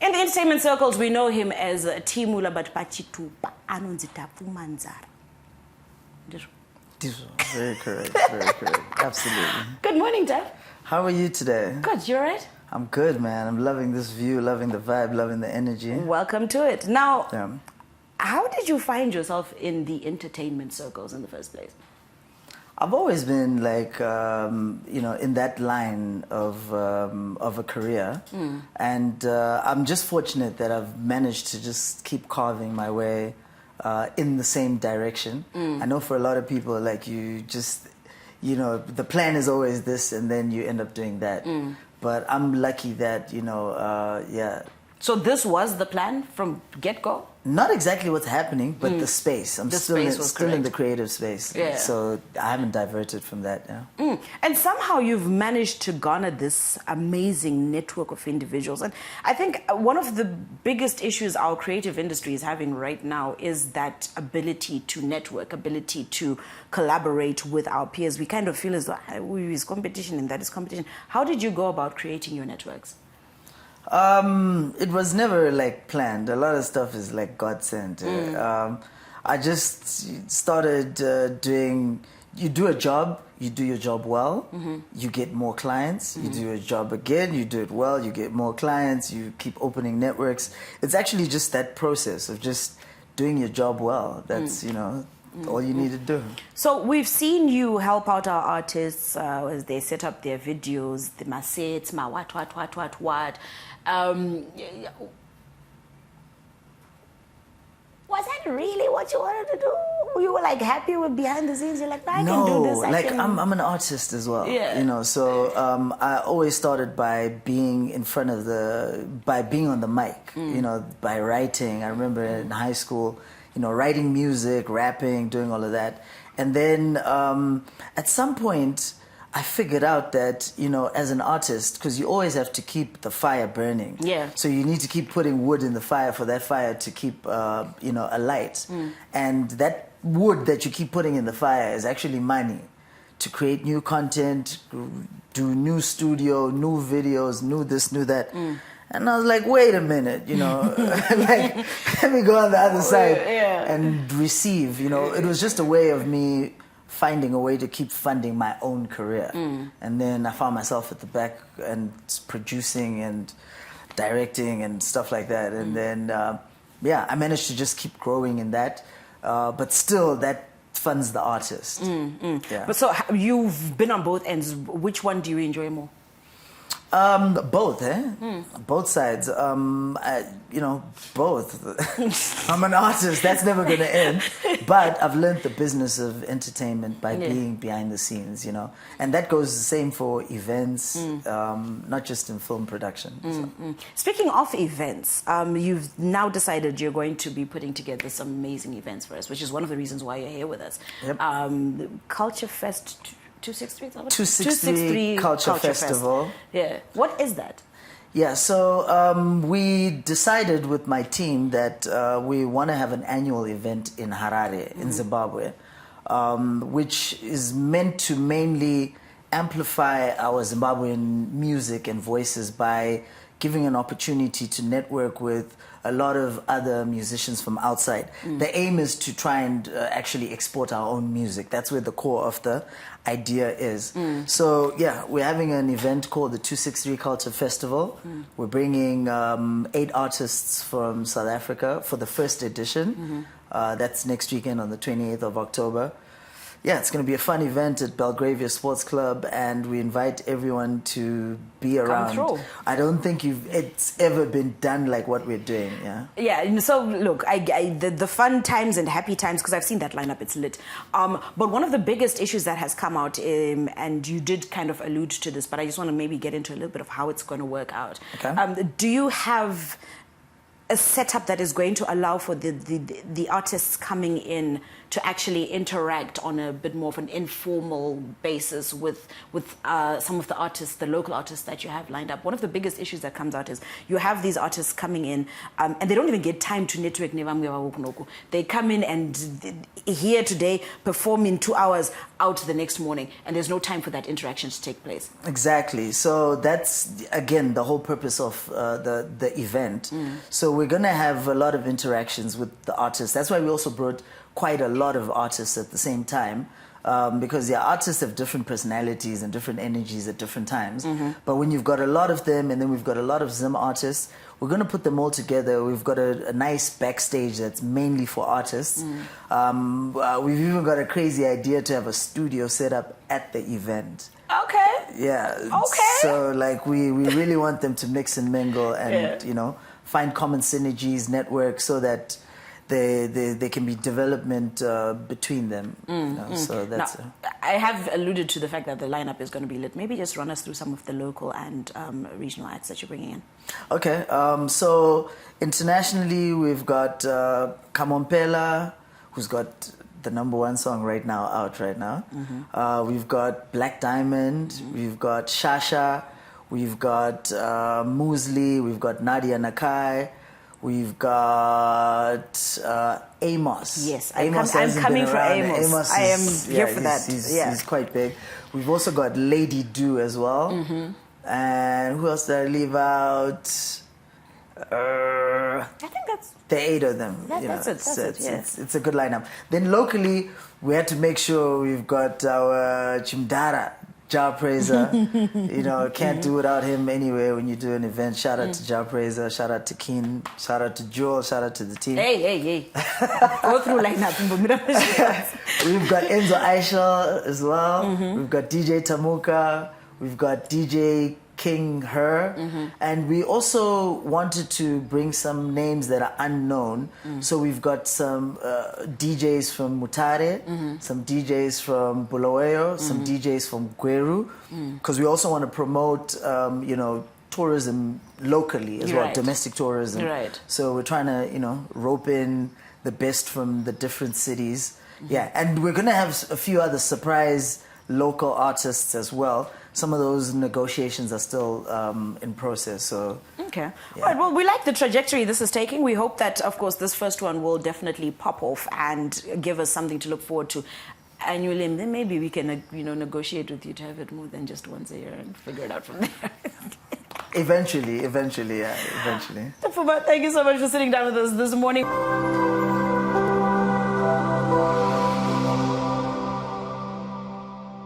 In the entertainment circles, we know him as T-Mula, but Pachitupa Anunzitapu Manzara. Very correct, very correct. Absolutely. Good morning, Dad. How are you today? Good, you alright? I'm good, man. I'm loving this view, loving the vibe, loving the energy. Welcome to it. Now, how did you find yourself in the entertainment circles in the first place? I've always been like, in that line of a career. And I'm just fortunate that I've managed to just keep carving my way in the same direction. I know for a lot of people, like you just, the plan is always this and then you end up doing that. But I'm lucky that, So this was the plan from get-go? Not exactly what's happening, but the space. I'm still in the creative space. Yeah. So I haven't diverted from that. Yeah. And somehow you've managed to garner this amazing network of individuals. And I think one of the biggest issues our creative industry is having right now is that ability to network, ability to collaborate with our peers. We kind of feel as though is competition and that is competition. How did you go about creating your networks? It was never like planned. A lot of stuff is like God sent. I just started you do a job, you do your job well, you get more clients, you do your job again, you do it well, you get more clients, you keep opening networks. It's actually just that process of just doing your job well. That's, all you need to do. So we've seen you help out our artists as they set up their videos, the masets, what. Was that really what you wanted to do? You were like happy with behind the scenes? You're like, I can do this. I'm an artist as well. Yeah. So I always started by being by being on the mic. By writing. I remember in high school, writing music, rapping, doing all of that. And then at some point, I figured out that, as an artist, because you always have to keep the fire burning. Yeah. So you need to keep putting wood in the fire for that fire to keep, alight. And that wood that you keep putting in the fire is actually money to create new content, do new studio, new videos, new this, new that. And I was like, wait a minute, like, let me go on the other side and receive, It was just a way of me finding a way to keep funding my own career. And then I found myself at the back and producing and directing and stuff like that. And then, I managed to just keep growing in that. But still, that funds the artist. Yeah. But so you've been on both ends. Which one do you enjoy more? Both, Both sides. Both. I'm an artist. That's never going to end. But I've learned the business of entertainment by being behind the scenes, And that goes the same for events, not just in film production. So. Speaking of events, you've now decided you're going to be putting together some amazing events for us, which is one of the reasons why you're here with us. Yep. Culture Fest 263 Culture Festival. Yeah. What is that? Yeah, so we decided with my team that we want to have an annual event in Harare, in Zimbabwe, which is meant to mainly amplify our Zimbabwean music and voices by giving an opportunity to network with a lot of other musicians from outside. The aim is to try and actually export our own music. That's where the core of the idea is. So yeah, we're having an event called the 263 Culture Festival. We're bringing 8 artists from South Africa for the first edition. That's next weekend on the 28th of October. Yeah, it's going to be a fun event at Belgravia Sports Club, and we invite everyone to be around. Come through. I don't think it's ever been done like what we're doing. Yeah. Yeah. So look, the fun times and happy times, because I've seen that lineup, it's lit. But one of the biggest issues that has come out, and you did kind of allude to this, but I just want to maybe get into a little bit of how it's going to work out. Okay. Do you have a setup that is going to allow for the artists coming in to actually interact on a bit more of an informal basis with some of the artists, the local artists that you have lined up? One of the biggest issues that comes out is you have these artists coming in and they don't even get time to network. They come in and here today, perform in 2 hours, out the next morning, and there's no time for that interaction to take place. Exactly. So that's, again, the whole purpose of the event. So we're going to have a lot of interactions with the artists. That's why we also brought quite a lot of artists at the same time. Because artists have different personalities and different energies at different times. But when you've got a lot of them, and then we've got a lot of Zim artists, we're going to put them all together. We've got a nice backstage that's mainly for artists. We've even got a crazy idea to have a studio set up at the event. Okay. Yeah. Okay. So like we really want them to mix and mingle and you know, find common synergies, network, so that there can be development between them. You know, so that's now, I have alluded to the fact that the lineup is going to be lit. Maybe just run us through some of the local and regional acts that you're bringing in. Okay. So internationally, we've got Kamompela, who's got the #1 song right now, out right now. We've got Black Diamond. We've got Shasha. We've got Muesli. We've got Nadia Nakai. We've got Amos. Yes, Amos I'm coming for around. Amos. I am here for that. He's quite big. We've also got Lady Do as well. And who else did I leave out? I think that's the 8 of them. It's a good lineup. Then locally, we had to make sure we've got our Chimdara, Jah Praiser. You know, can't do without him anyway when you do an event. Shout out to Jah Praiser, shout out to Keen, shout out to Joel, shout out to the team. Hey. Go through lineup. We've got Enzo Aishel as well. We've got DJ Tamuka. We've got DJ King Her. And we also wanted to bring some names that are unknown. So we've got some DJs from Mutare, some DJs from Bulawayo, some DJs from Gweru, because we also want to promote, you know, tourism locally as well, domestic tourism. So we're trying to, you know, rope in the best from the different cities. Yeah, and we're going to have a few other surprise local artists as well. Some of those negotiations are still in process. So okay. All right. Well, we like the trajectory this is taking. We hope that, of course, this first one will definitely pop off and give us something to look forward to annually. And then maybe we can, you know, negotiate with you to have it more than just once a year and figure it out from there. Eventually, yeah, eventually. Thank you so much for sitting down with us this morning.